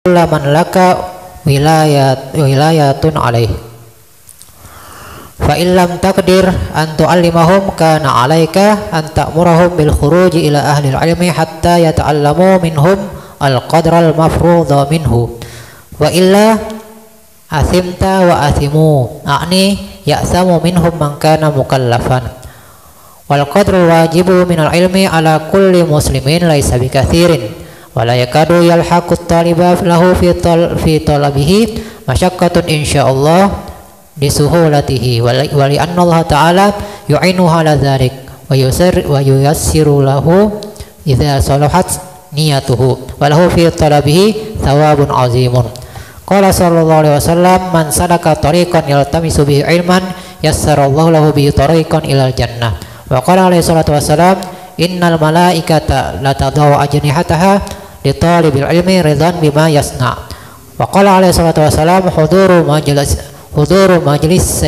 man laka wilayatun alaih. Fa illam taqdir an tu'allimahum kana 'alaika an ta'murahum bil khuruji ila ahli al-'ilmi hatta yata'allamu minhum al-qadra al-mafrudha minhu wa illa athimta wa athimu a'ni ya'samu minhum man kana mukallafan wal qadru wajibu min al-'ilmi ala kulli muslimin laysa bikathirin wa la yakadu yalhaqu at-taliba lahu fi talabihi masyaqqatun insyaallah bisuhulatihi wa li anna Allah ta'ala yu'inu ala dzalik wa yuyassiru lahu idza salahat niyatuhu wa lahu fi talabihi thawabun azimun. Qala sallallahu alaihi wasallam man salaka tariqan yaltamisu bihi ilman yassarallahu lahu bihi tariqan ilal jannah. Wa qala alaihi salatu wasallam innal malaikata la tadau ajnihataha li talibil ilmi ridhan bima yasna. Wa qala alaihi salatu wasallam huduru majlis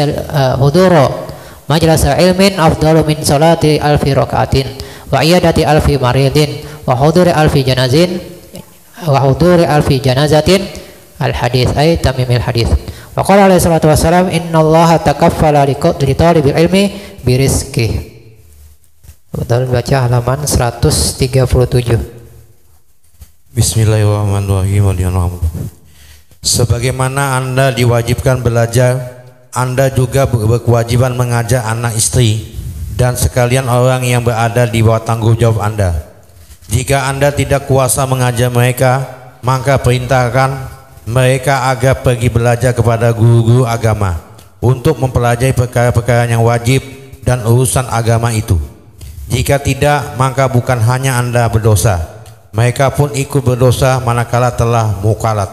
ilmin afdalu min salati alfi rakaatin wa iyadati alfi maridin wa huduri alfi janazatin al hadis ay tamimil hadis. Wa qala alaihi salatu wassalam innallaha takaffala li talibil ilmi birizqih. Betul, baca halaman 137. Bismillahirrahmanirrahim. Sebagaimana Anda diwajibkan belajar, Anda juga berkewajiban mengajar anak istri dan sekalian orang yang berada di bawah tanggung jawab Anda. Jika Anda tidak kuasa mengajar mereka, maka perintahkan mereka agar pergi belajar kepada guru-guru agama untuk mempelajari perkara-perkara yang wajib dan urusan agama itu. Jika tidak, maka bukan hanya Anda berdosa, mereka pun ikut berdosa manakala telah mukalat.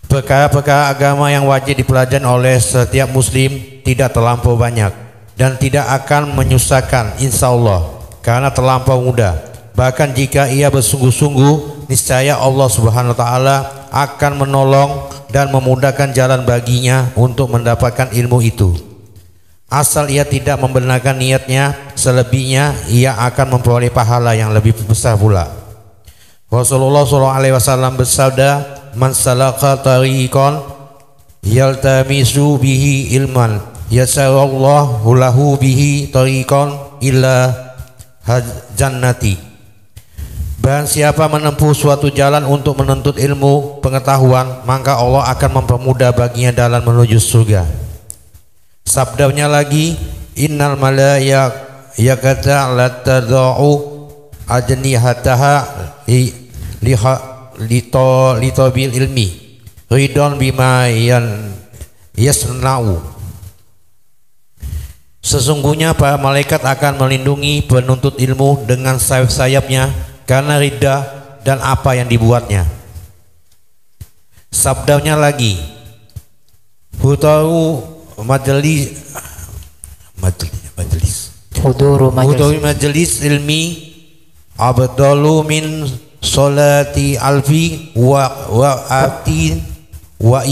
Perkara-perkara agama yang wajib dipelajari oleh setiap muslim tidak terlampau banyak dan tidak akan menyusahkan insyaallah karena terlampau mudah. Bahkan jika ia bersungguh-sungguh, niscaya Allah Subhanahu wa taala akan menolong dan memudahkan jalan baginya untuk mendapatkan ilmu itu. Asal ia tidak membenarkan niatnya, selebihnya ia akan memperoleh pahala yang lebih besar pula. Rasulullah SAW bersabda, man salaka tariqan yaltamisu bihi ilman yasarallahu lahu bihi tariqan ila jannati. Barang siapa menempuh suatu jalan untuk menuntut ilmu pengetahuan, maka Allah akan mempermudah baginya jalan menuju surga. Sabdanya lagi, innal malaikata la tad'u ajnihataha litobil ilmi ridon bima yasna'u. Sesungguhnya para malaikat akan melindungi penuntut ilmu dengan sayap-sayapnya karena ridha dan apa yang dibuatnya. Sabdanya lagi, huduru majlis ilmi abdalu min solati alfi wa atin wa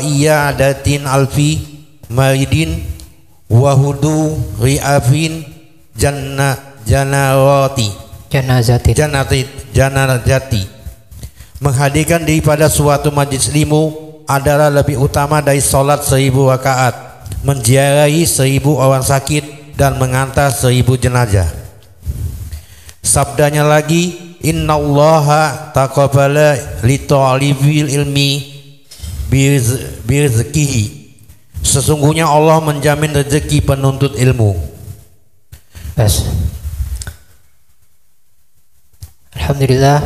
iyadatin alfi maridin wa hudu ri'afin janazati. Menghadirkan diri pada suatu majlis ilmu adalah lebih utama dari solat 1000 rakaat, menziarahi 1000 orang sakit dan mengantar 1000 jenazah. Sabdanya lagi, innallaha taqabbala li talibil ilmi birizqihi. Sesungguhnya Allah menjamin rezeki penuntut ilmu. Alhamdulillah,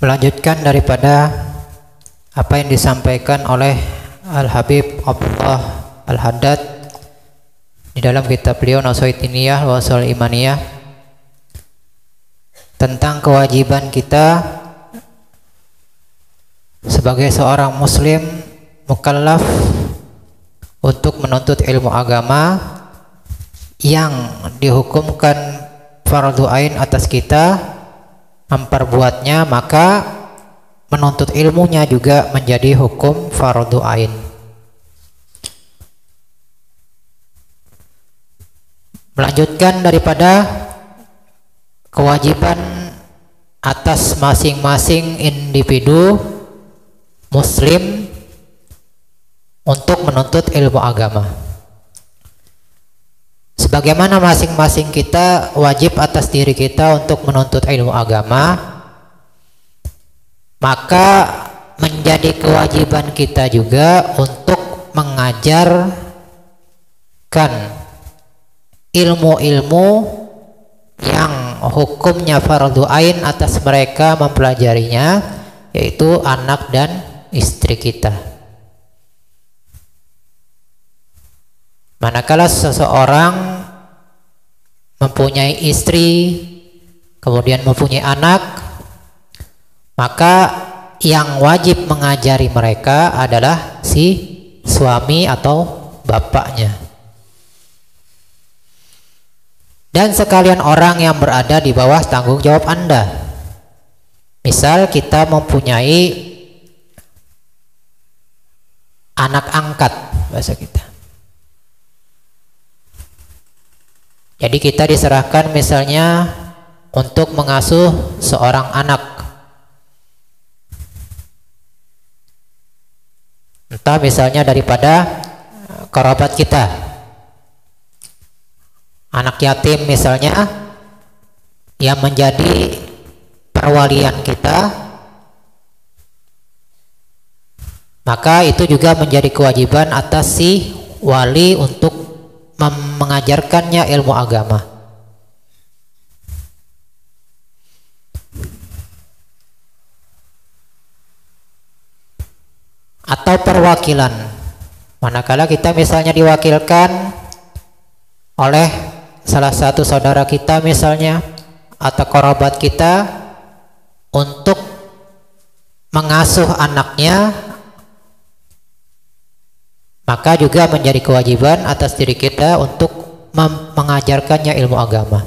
melanjutkan daripada apa yang disampaikan oleh Al-Habib Abdullah Al-Haddad di dalam kitab beliau Nashaitiniyah wa Ushul Imaniyah tentang kewajiban kita sebagai seorang muslim mukallaf untuk menuntut ilmu agama yang dihukumkan fardu ain atas kita memperbuatnya, maka menuntut ilmunya juga menjadi hukum fardu ain. Melanjutkan daripada kewajiban atas masing-masing individu muslim untuk menuntut ilmu agama. Sebagaimana masing-masing kita wajib atas diri kita untuk menuntut ilmu agama, maka menjadi kewajiban kita juga untuk mengajarkan ilmu-ilmu yang hukumnya fardu ain atas mereka mempelajarinya, yaitu anak dan istri kita. Manakala seseorang mempunyai istri, kemudian mempunyai anak, maka yang wajib mengajari mereka adalah si suami atau bapaknya. Dan sekalian orang yang berada di bawah tanggung jawab Anda. Misal kita mempunyai anak angkat, bahasa kita. Jadi kita diserahkan misalnya untuk mengasuh seorang anak. Entah misalnya daripada kerabat kita, anak yatim misalnya, yang menjadi perwalian kita, maka itu juga menjadi kewajiban atas si wali untuk mengajarkannya ilmu agama. Atau perwakilan, manakala kita misalnya diwakilkan oleh salah satu saudara kita misalnya atau kerabat kita untuk mengasuh anaknya, maka juga menjadi kewajiban atas diri kita untuk mengajarkannya ilmu agama.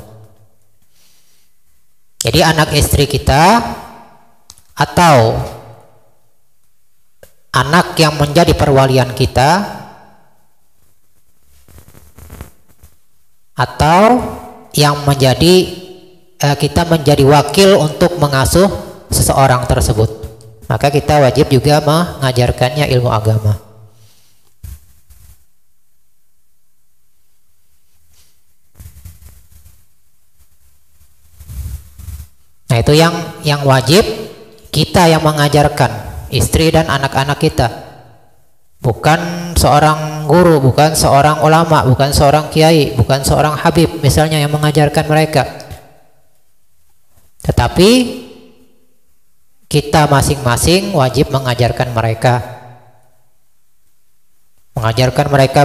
Jadi anak istri kita atau anak yang menjadi perwalian kita, atau yang menjadi kita menjadi wakil untuk mengasuh seseorang tersebut, maka kita wajib juga mengajarkannya ilmu agama. Nah, itu yang wajib kita yang mengajarkan istri dan anak-anak kita, bukan seorang guru, bukan seorang ulama, bukan seorang kiai, bukan seorang habib misalnya yang mengajarkan mereka, tetapi kita masing-masing wajib mengajarkan mereka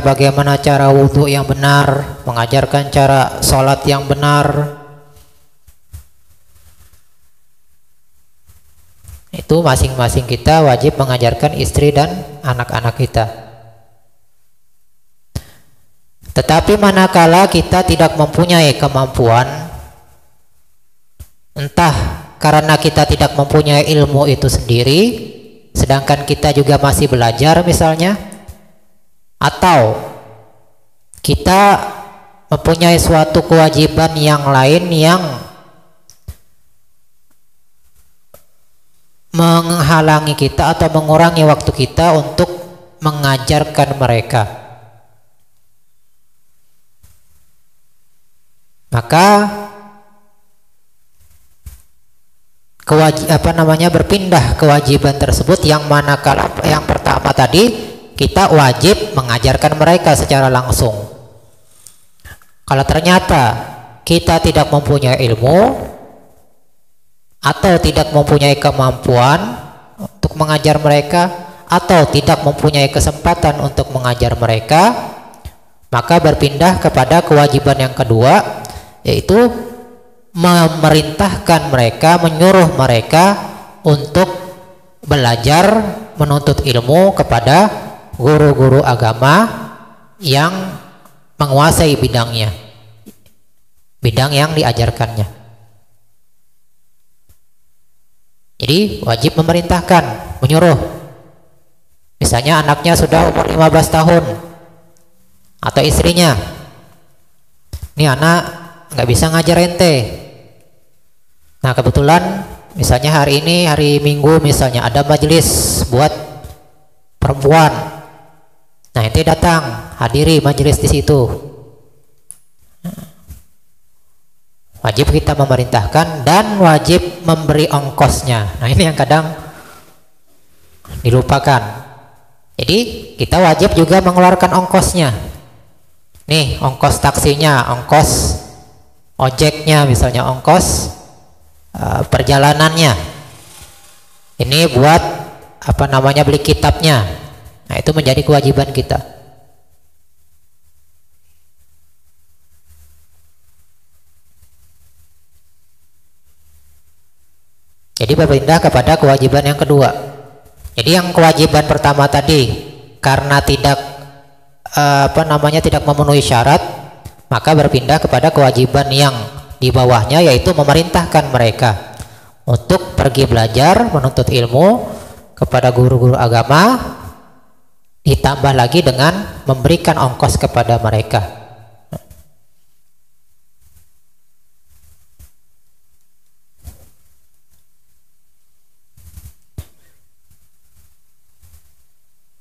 bagaimana cara wudhu yang benar, mengajarkan cara sholat yang benar. Itu masing-masing kita wajib mengajarkan istri dan anak-anak kita. Tetapi manakala kita tidak mempunyai kemampuan, entah karena kita tidak mempunyai ilmu itu sendiri, sedangkan kita juga masih belajar misalnya, atau kita mempunyai suatu kewajiban yang lain yang menghalangi kita atau mengurangi waktu kita untuk mengajarkan mereka, maka berpindah kewajiban tersebut, yang manakala yang pertama tadi kita wajib mengajarkan mereka secara langsung. Kalau ternyata kita tidak mempunyai ilmu atau tidak mempunyai kemampuan untuk mengajar mereka, atau tidak mempunyai kesempatan untuk mengajar mereka, maka berpindah kepada kewajiban yang kedua, yaitu memerintahkan mereka, menyuruh mereka untuk belajar menuntut ilmu kepada guru-guru agama yang menguasai bidangnya, bidang yang diajarkannya. Jadi wajib memerintahkan, menyuruh. Misalnya anaknya sudah umur 15 tahun atau istrinya, ini anak nggak bisa ngajar ente. Nah kebetulan Misalnya hari ini hari Minggu misalnya ada majelis buat perempuan. Nah, ente datang, hadiri majelis di situ. Wajib kita memerintahkan dan wajib memberi ongkosnya. Nah, ini yang kadang dilupakan. Jadi kita wajib juga mengeluarkan ongkosnya. Nih, ongkos taksinya, ongkos ojeknya, misalnya ongkos perjalanannya. Ini buat apa namanya, beli kitabnya. Nah, itu menjadi kewajiban kita. Jadi berpindah kepada kewajiban yang kedua. Jadi yang kewajiban pertama tadi karena tidak tidak memenuhi syarat, maka berpindah kepada kewajiban yang di bawahnya, yaitu memerintahkan mereka untuk pergi belajar menuntut ilmu kepada guru-guru agama, ditambah lagi dengan memberikan ongkos kepada mereka.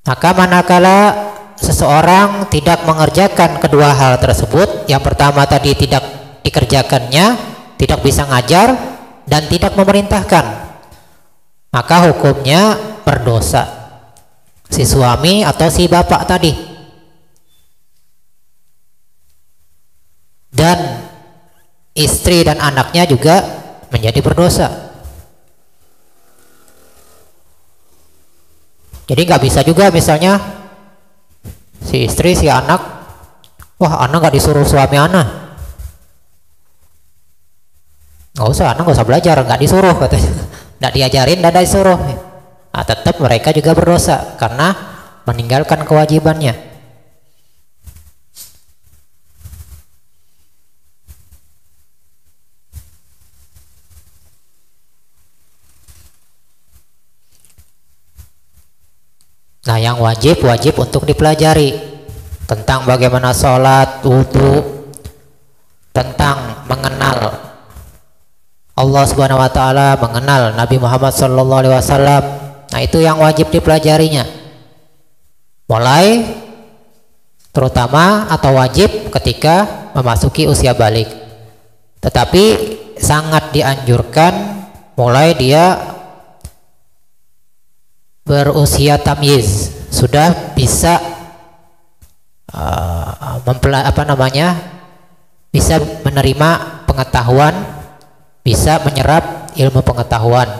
Maka manakala seseorang tidak mengerjakan kedua hal tersebut, yang pertama tadi tidak dikerjakannya, tidak bisa ngajar dan tidak memerintahkan, maka hukumnya berdosa si suami atau si bapak tadi. Dan istri dan anaknya juga menjadi berdosa. Jadi nggak bisa juga misalnya si istri, si anak, wah anak nggak disuruh suami anak, nggak usah, anak nggak usah belajar, nggak disuruh katanya, nggak diajarin dan nggak disuruh. Nah, tetap mereka juga berdosa karena meninggalkan kewajibannya. Nah, yang wajib untuk dipelajari tentang bagaimana sholat, wudhu, tentang mengenal Allah Subhanahu wa Ta'ala, mengenal Nabi Muhammad SAW. Nah, itu yang wajib dipelajarinya. Mulai terutama atau wajib ketika memasuki usia balik. Tetapi sangat dianjurkan mulai dia berusia tamyiz, sudah bisa bisa menerima pengetahuan, bisa menyerap ilmu pengetahuan,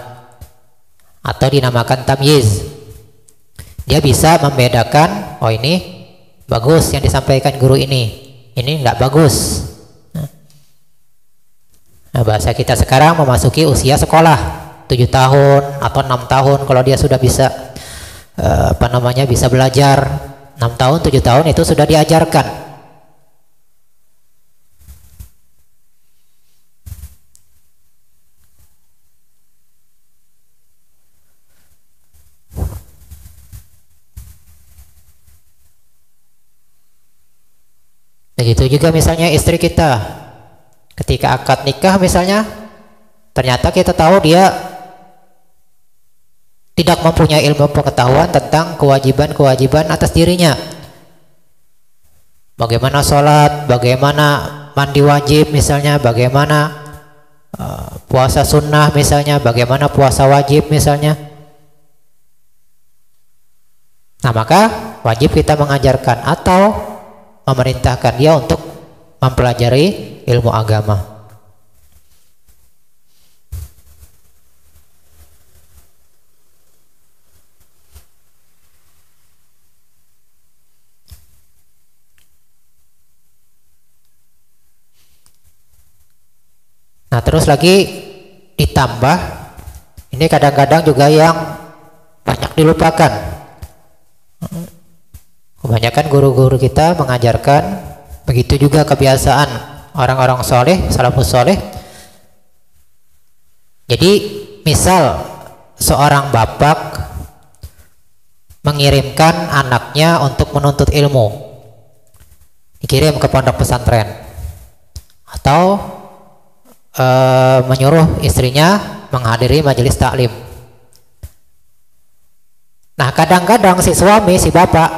atau dinamakan tamyiz. Dia bisa membedakan, oh ini bagus yang disampaikan guru ini enggak bagus. Nah, bahasa kita sekarang memasuki usia sekolah 7 tahun atau 6 tahun kalau dia sudah bisa bisa belajar. 6 tahun 7 tahun itu sudah diajarkan. Begitu juga misalnya istri kita ketika akad nikah misalnya, ternyata kita tahu dia tidak mempunyai ilmu pengetahuan tentang kewajiban-kewajiban atas dirinya. Bagaimana sholat, bagaimana mandi wajib misalnya, bagaimana puasa sunnah misalnya, bagaimana puasa wajib misalnya. Nah, maka wajib kita mengajarkan atau memerintahkan dia untuk mempelajari ilmu agama. Nah, terus lagi ditambah, ini kadang-kadang juga yang banyak dilupakan. Kebanyakan guru-guru kita mengajarkan, begitu juga kebiasaan orang-orang soleh, salafus soleh. Jadi misal seorang bapak mengirimkan anaknya untuk menuntut ilmu, dikirim ke pondok pesantren, atau menyuruh istrinya menghadiri majelis taklim. Nah, kadang-kadang si suami, si bapak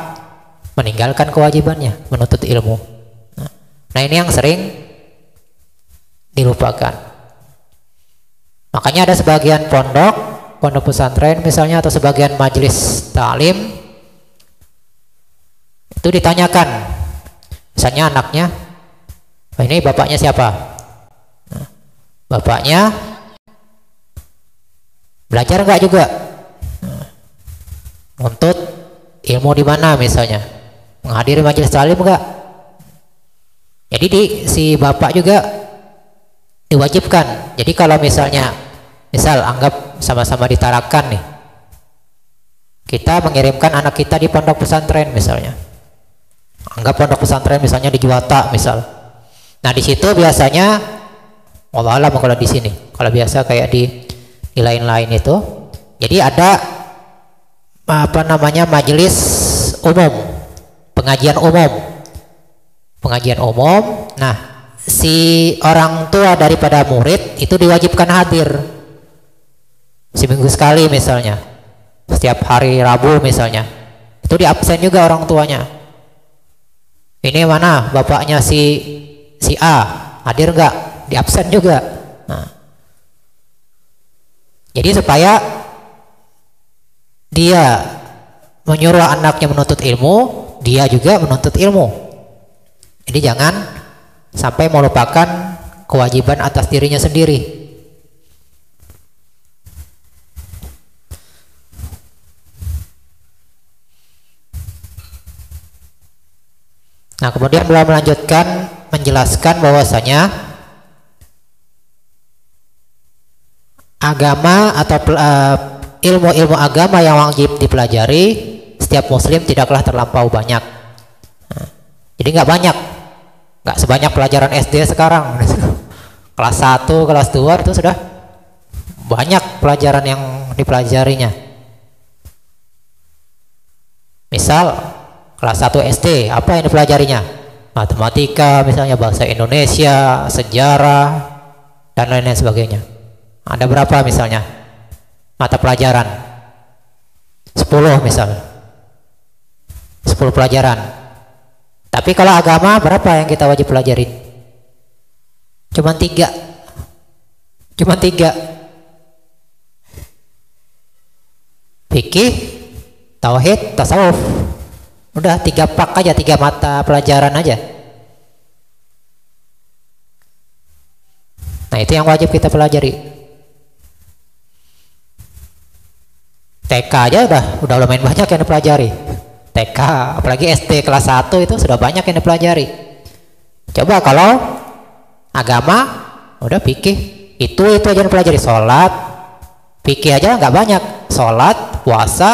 meninggalkan kewajibannya menuntut ilmu. Nah, ini yang sering dilupakan. Makanya ada sebagian pondok pesantren misalnya, atau sebagian majelis taklim itu ditanyakan, misalnya anaknya, ini bapaknya siapa? Nah, bapaknya belajar enggak juga? Nuntut ilmu di mana misalnya? Menghadiri majelis taklim enggak? Jadi si bapak juga diwajibkan. Jadi kalau misalnya, misal anggap sama-sama ditarakan nih, kita mengirimkan anak kita di pondok pesantren misalnya. Anggap pondok pesantren misalnya di Juwata misal. Nah, di situ biasanya, wallah alam kalau di sini, kalau biasa kayak di lain-lain itu, jadi ada majelis umum, pengajian umum. Nah, si orang tua daripada murid itu diwajibkan hadir seminggu sekali misalnya, setiap hari Rabu misalnya, itu diabsen juga orang tuanya. Ini mana bapaknya si A, hadir enggak? Diabsen juga. Nah, jadi supaya dia menyuruh anaknya menuntut ilmu, dia juga menuntut ilmu. Jadi jangan sampai melupakan kewajiban atas dirinya sendiri. Nah, kemudian beliau melanjutkan menjelaskan bahwasanya agama atau ilmu-ilmu agama yang wajib dipelajari setiap muslim tidaklah terlampau banyak. Nah, jadi nggak banyak, nggak sebanyak pelajaran SD sekarang. Kelas 1, kelas 2 itu sudah banyak pelajaran yang dipelajarinya. Misal kelas 1 SD, apa yang dipelajarinya? Matematika misalnya, bahasa Indonesia, sejarah, dan lain-lain sebagainya. Ada berapa misalnya mata pelajaran? 10 misalnya, 10 pelajaran. Tapi kalau agama berapa yang kita wajib pelajarin? Cuma 3. Fikih, tauhid, tasawuf. Udah 3 pak aja, 3 mata pelajaran aja. Nah, itu yang wajib kita pelajari. TK aja udah lumayan banyak yang dipelajari. TK, apalagi SD kelas 1 itu sudah banyak yang dipelajari. Coba kalau agama, udah fikih, itu aja dipelajari. Sholat, fikih aja nggak banyak. Sholat, puasa,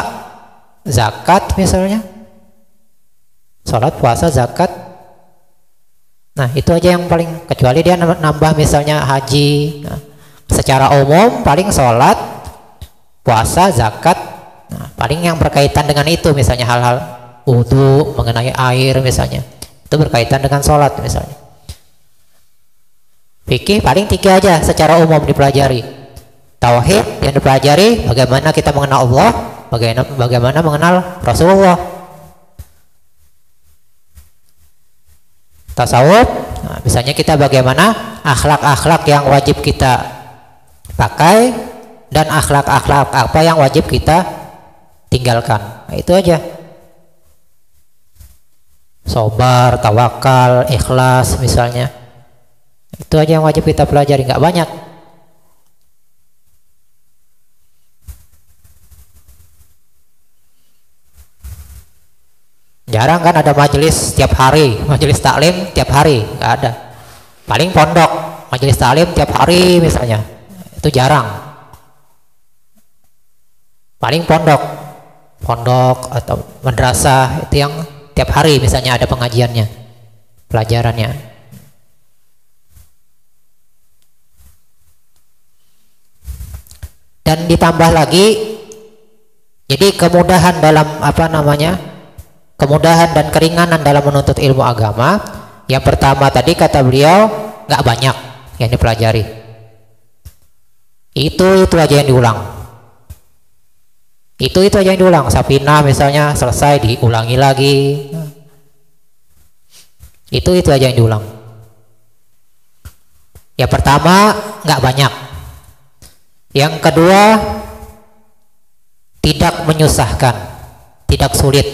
zakat misalnya. Sholat, puasa, zakat. Nah, itu aja yang paling, kecuali dia nambah misalnya haji. Nah, secara umum paling sholat, puasa, zakat. Nah, paling yang berkaitan dengan itu misalnya hal-hal wudu, mengenai air misalnya, itu berkaitan dengan sholat misalnya. Fikih paling 3 aja secara umum dipelajari. Tauhid yang dipelajari, bagaimana kita mengenal Allah, bagaimana mengenal Rasulullah. Tasawuf, nah, misalnya kita bagaimana akhlak-akhlak yang wajib kita pakai dan akhlak-akhlak apa yang wajib kita tinggalkan. Nah, itu aja. Sabar, tawakal, ikhlas misalnya. Itu aja yang wajib kita pelajari, nggak banyak. Jarang kan ada majelis tiap hari, majelis taklim tiap hari, nggak ada. Paling pondok, majelis taklim tiap hari misalnya, itu jarang. Paling pondok atau madrasah itu yang tiap hari misalnya ada pengajiannya, pelajarannya. Dan ditambah lagi, jadi kemudahan dalam kemudahan dan keringanan dalam menuntut ilmu agama. Yang pertama tadi kata beliau, nggak banyak yang dipelajari. Itu aja yang diulang. Itu aja yang diulang. Safinah misalnya selesai diulangi lagi. Itu aja yang diulang. Yang pertama nggak banyak. Yang kedua tidak menyusahkan, tidak sulit.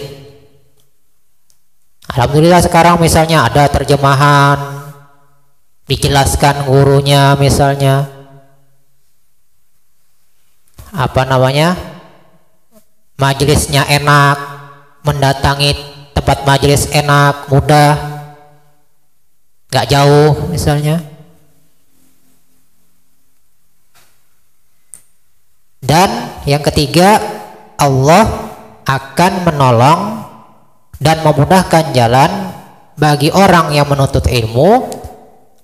Alhamdulillah sekarang misalnya ada terjemahan, dijelaskan gurunya misalnya apa namanya, majelisnya enak, mendatangi tempat majelis enak, mudah, nggak jauh misalnya. Dan yang ketiga, Allah akan menolong dan memudahkan jalan bagi orang yang menuntut ilmu,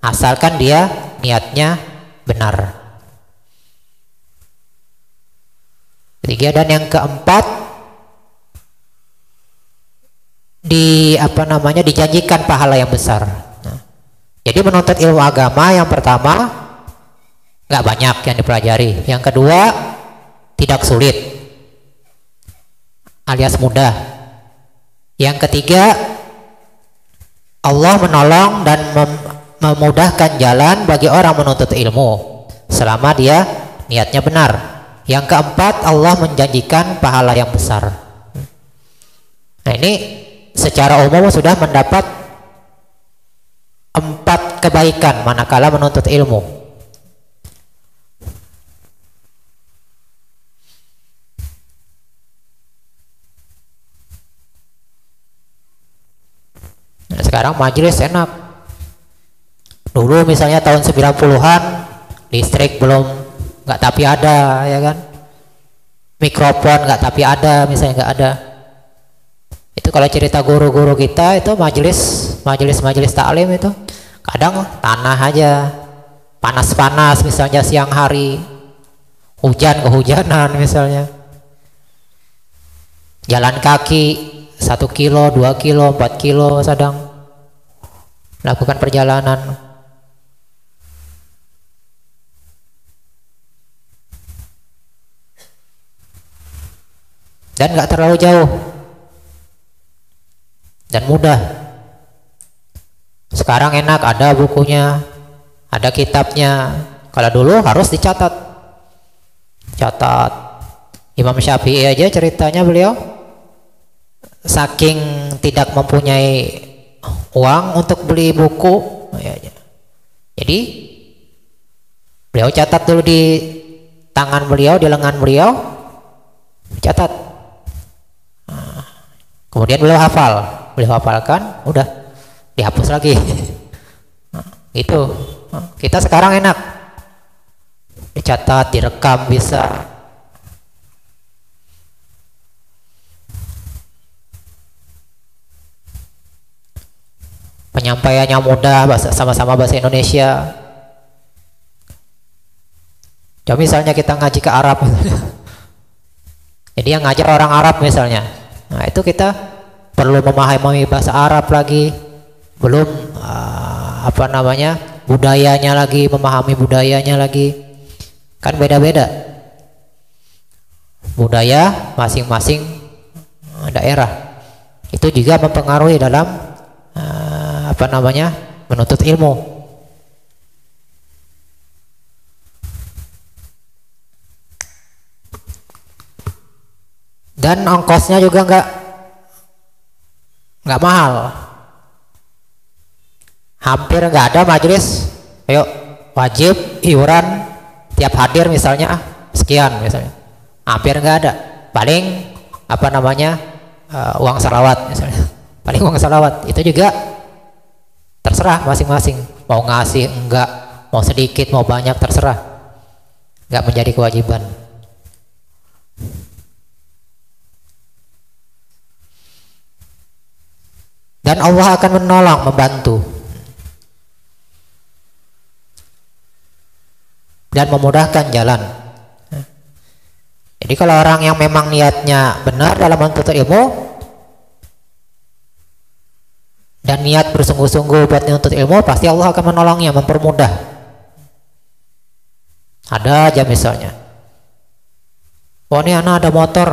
asalkan dia niatnya benar. Ketiga, dan yang keempat, dijanjikan pahala yang besar. Jadi menuntut ilmu agama yang pertama nggak banyak yang dipelajari. Yang kedua tidak sulit alias mudah. Yang ketiga Allah menolong dan memudahkan jalan bagi orang menuntut ilmu selama dia niatnya benar. Yang keempat Allah menjanjikan pahala yang besar. Nah ini secara umum sudah mendapat 4 kebaikan manakala menuntut ilmu. Nah, sekarang majelis enak. Dulu misalnya tahun 90-an listrik belum nggak tapi ada, ya kan? Mikrofon nggak tapi ada, misalnya nggak ada. Itu kalau cerita guru-guru kita itu majelis taklim itu kadang tanah aja, panas-panas misalnya siang hari, kehujanan misalnya, jalan kaki 1 kilo, 2 kilo, 4 kilo sedang melakukan perjalanan. Dan nggak terlalu jauh dan mudah. Sekarang enak, ada bukunya, ada kitabnya. Kalau dulu harus dicatat. Imam Syafi'i aja ceritanya beliau saking tidak mempunyai uang untuk beli buku, jadi beliau catat dulu di tangan beliau, di lengan beliau, catat. Kemudian beliau hafalkan, udah dihapus lagi. Itu kita sekarang enak, dicatat, direkam bisa. Penyampaiannya mudah, sama-sama bahasa Indonesia. Coba misalnya kita ngaji ke Arab, jadi yang ngajar orang Arab misalnya, nah itu kita perlu memahami bahasa Arab lagi, belum budayanya lagi, memahami budayanya lagi, kan beda-beda budaya masing-masing daerah. Itu juga mempengaruhi dalam menuntut ilmu. Dan ongkosnya juga nggak mahal. Hampir nggak ada majelis ayo wajib iuran tiap hadir misalnya sekian misalnya, hampir nggak ada. Paling uang salawat misalnya, paling uang salawat. Itu juga terserah masing-masing mau ngasih enggak, mau sedikit mau banyak, terserah, nggak menjadi kewajiban. Dan Allah akan menolong, membantu dan memudahkan jalan. Jadi kalau orang yang memang niatnya benar dalam menuntut ilmu dan niat bersungguh-sungguh buat menuntut ilmu, pasti Allah akan menolongnya, mempermudah. Ada aja misalnya, oh ini anak ada motor,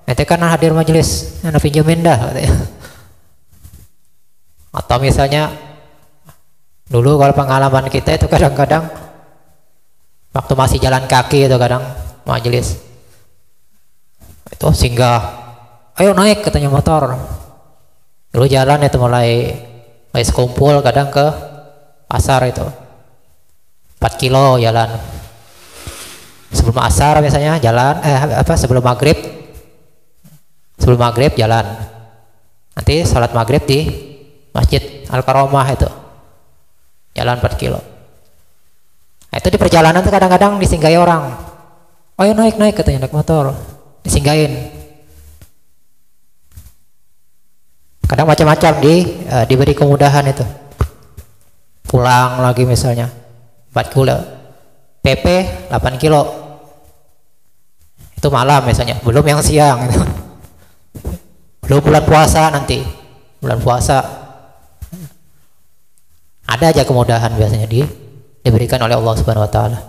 nanti kan hadir majelis, anak pinjemin dah katanya. Atau misalnya dulu kalau pengalaman kita itu kadang-kadang waktu masih jalan kaki itu kadang majelis itu singgah, ayo naik katanya motor. Dulu jalan itu mulai sekumpul kadang ke pasar itu 4 kilo jalan. Sebelum asar biasanya jalan sebelum maghrib jalan, nanti salat maghrib di Masjid Al-Karomah itu jalan 4 kilo. Nah, itu di perjalanan tuh kadang-kadang disinggahi orang, ayo naik katanya, naik motor, disinggahin. Kadang macam-macam diberi kemudahan itu. Pulang lagi misalnya 4 kilo, PP 8 kilo, itu malam misalnya, belum yang siang gitu. Belum bulan puasa, nanti bulan puasa ada aja kemudahan biasanya diberikan oleh Allah Subhanahu wa taala.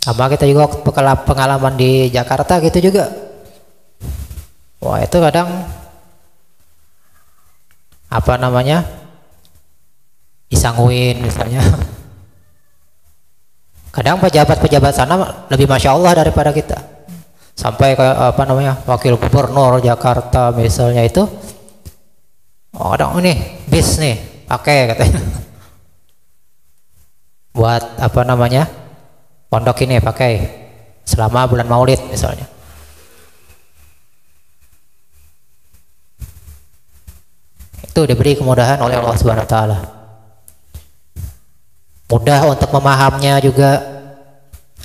Sama kita juga pengalaman di Jakarta gitu juga. Wah, itu kadang disangguin misalnya. Kadang pejabat-pejabat sana lebih masya Allah daripada kita. Sampai ke wakil gubernur Jakarta misalnya itu, oh kadang ini bis nih pakai katanya. Buat pondok ini pakai selama bulan Maulid misalnya. Itu diberi kemudahan oleh Allah Subhanahu wa taala. Mudah untuk memahaminya juga,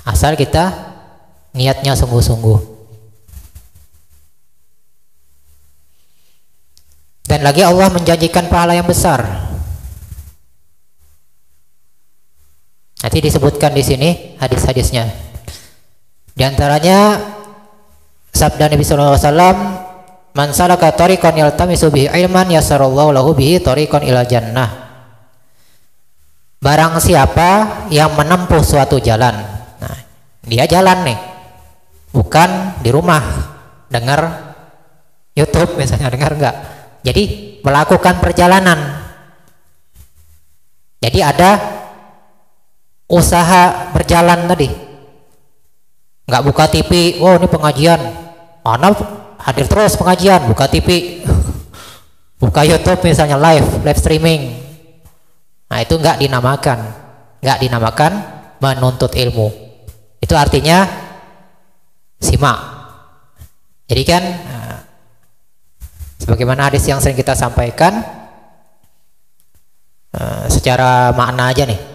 asal kita niatnya sungguh-sungguh. Dan lagi Allah menjanjikan pahala yang besar. Nanti disebutkan di sini hadis-hadisnya. Di antaranya sabda Nabi sallallahu alaihi wasallam, "Man salaka tariqan yaltamisu bihi ilman yasarallahu lahu bihi tariqan ila jannah." Barang siapa yang menempuh suatu jalan. Nah, dia jalan nih. Bukan di rumah dengar YouTube misalnya, dengar enggak. Jadi melakukan perjalanan. Jadi ada usaha berjalan tadi, nggak buka TV, wow ini pengajian, mana hadir terus pengajian, buka TV, buka YouTube misalnya live streaming. Nah itu nggak dinamakan menuntut ilmu. Itu artinya simak. Jadi kan sebagaimana hadis yang sering kita sampaikan, secara makna aja nih.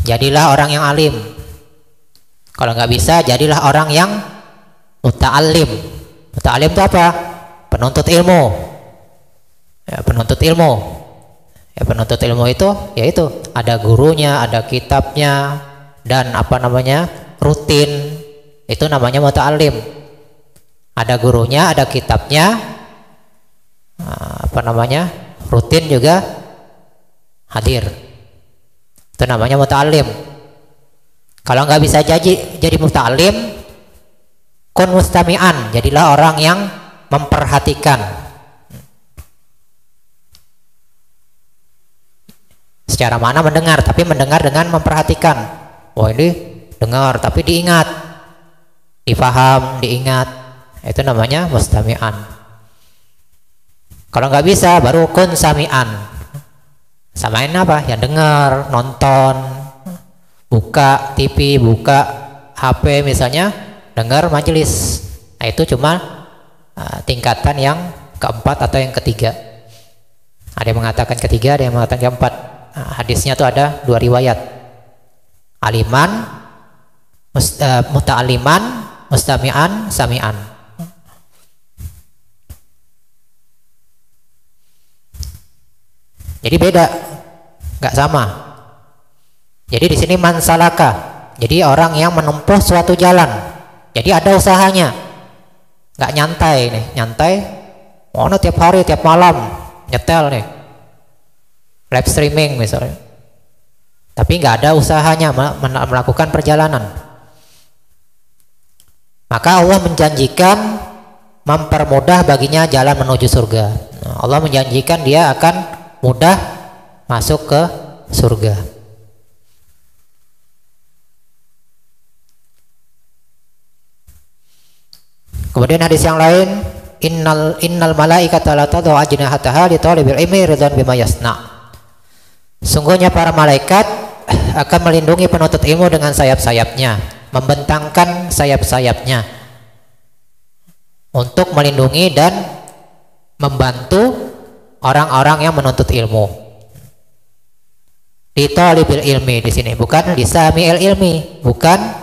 Jadilah orang yang alim. Kalau nggak bisa, jadilah orang yang muta'alim. Muta'alim itu apa? Penuntut ilmu. Ya, penuntut ilmu. Ya, penuntut ilmu itu, yaitu ada gurunya, ada kitabnya, dan rutin. Itu namanya muta'alim. Ada gurunya, ada kitabnya, rutin juga hadir. Itu namanya muta'alim. Kalau nggak bisa jadi muta'alim, kun mustami'an, jadilah orang yang memperhatikan. Secara mana mendengar, tapi mendengar dengan memperhatikan. Oh ini dengar, tapi diingat, difaham, diingat. Itu namanya mustami'an. Kalau nggak bisa, baru kun sami'an. Samain apa? Ya dengar, nonton, buka TV, buka HP misalnya, dengar majelis. Nah itu cuma tingkatan yang keempat atau yang ketiga. Ada yang mengatakan ketiga, ada yang mengatakan keempat. Hadisnya tuh ada 2 riwayat. Aliman, muta'aliman, mustami'an, sami'an. Jadi beda nggak sama. Jadi di sini mansalaka, jadi orang yang menempuh suatu jalan, jadi ada usahanya, nggak nyantai nih, nyantai, oh no, tiap hari tiap malam nyetel nih, live streaming misalnya, tapi nggak ada usahanya melakukan perjalanan. Maka Allah menjanjikan mempermudah baginya jalan menuju surga. Allah menjanjikan dia akan mudah masuk ke surga. Kemudian hadis yang lain, innal malaikata la tad'u ajnahataha li talibil ilmi ridwan bima yasna. Sungguhnya para malaikat akan melindungi penuntut ilmu dengan sayap-sayapnya, membentangkan sayap-sayapnya untuk melindungi dan membantu orang-orang yang menuntut ilmu. Li talibil ilmi di sini bukan li sami'il ilmi, bukan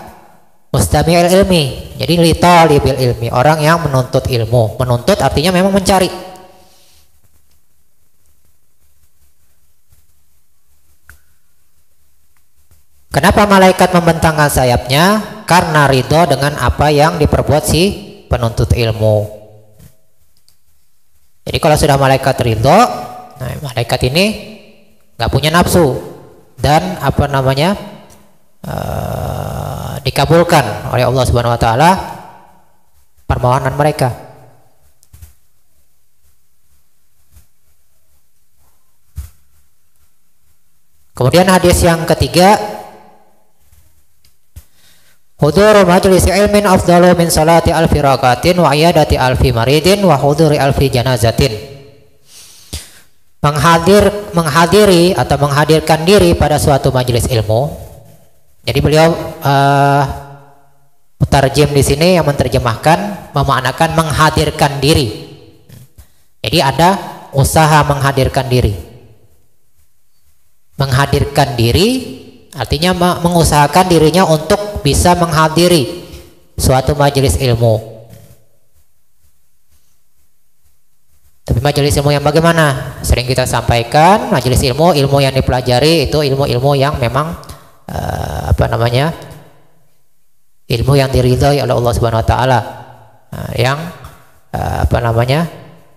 mustami'il ilmi. Jadi li talibil ilmi, orang yang menuntut ilmu. Menuntut artinya memang mencari. Kenapa malaikat membentangkan sayapnya? Karena ridho dengan apa yang diperbuat si penuntut ilmu. Jadi kalau sudah malaikat ridho, nah, malaikat ini nggak punya nafsu dan apa namanya dikabulkan oleh Allah Subhanahu Wa Taala permohonan mereka. Kemudian hadis yang ketiga, huduru majlis ilmin afdalu min salati alfi rakatin wa iyadati alfi maridin wa huduri alfi janazatin. Menghadiri atau menghadirkan diri pada suatu majelis ilmu. Jadi beliau mutarjim di sini yang menerjemahkan memaknakan menghadirkan diri. Jadi ada usaha menghadirkan diri. Menghadirkan diri artinya mengusahakan dirinya untuk bisa menghadiri suatu majelis ilmu. Tapi majelis ilmu yang bagaimana? Sering kita sampaikan, majelis ilmu yang dipelajari itu ilmu-ilmu yang memang ilmu yang diridhai oleh Allah Subhanahu Wa Taala, yang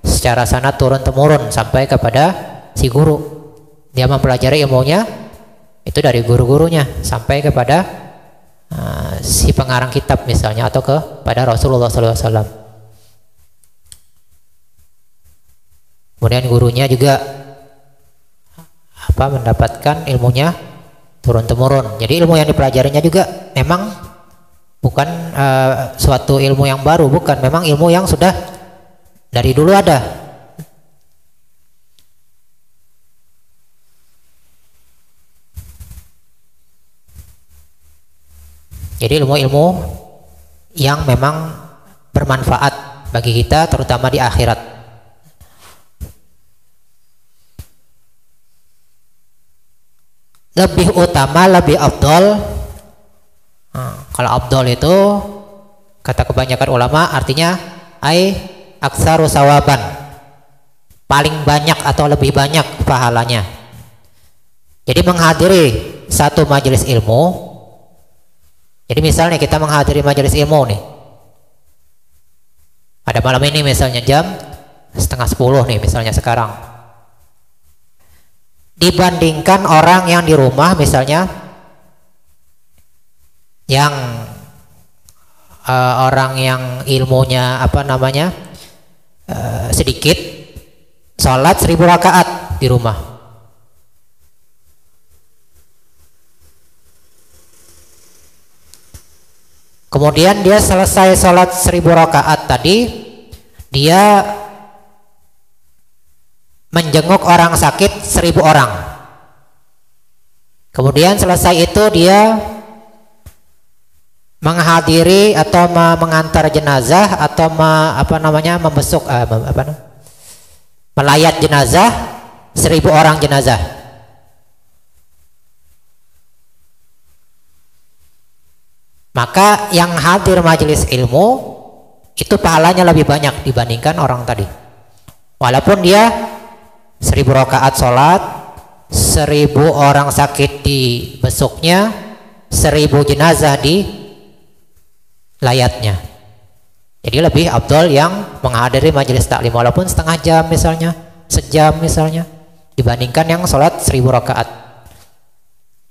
secara sanad turun temurun sampai kepada si guru. Dia mempelajari ilmunya itu dari guru-gurunya sampai kepada si pengarang kitab misalnya, atau kepada Rasulullah SAW. Kemudian gurunya juga mendapatkan ilmunya turun temurun. Jadi ilmu yang dipelajarinya juga memang bukan suatu ilmu yang baru, bukan, memang ilmu yang sudah dari dulu ada. Jadi ilmu-ilmu yang memang bermanfaat bagi kita terutama di akhirat. Lebih utama, lebih afdol. Kalau afdol itu kata kebanyakan ulama artinya aksaru sawaban, paling banyak atau lebih banyak pahalanya. Jadi menghadiri satu majelis ilmu, jadi misalnya kita menghadiri majelis ilmu nih pada malam ini misalnya jam 9:30 nih misalnya sekarang, dibandingkan orang yang di rumah misalnya, yang orang yang ilmunya sedikit, sholat 1000 rakaat di rumah. Kemudian dia selesai sholat 1000 rakaat tadi, dia menjenguk orang sakit 1000 orang. Kemudian selesai itu dia menghadiri atau mengantar jenazah atau membesuk melayat jenazah 1000 orang jenazah. Maka yang hadir majelis ilmu itu pahalanya lebih banyak dibandingkan orang tadi. Walaupun dia 1000 rakaat sholat, 1000 orang sakit di besuknya, 1000 jenazah di layatnya. Jadi lebih afdol yang menghadiri majelis taklim walaupun setengah jam misalnya, sejam misalnya, dibandingkan yang sholat 1000 rakaat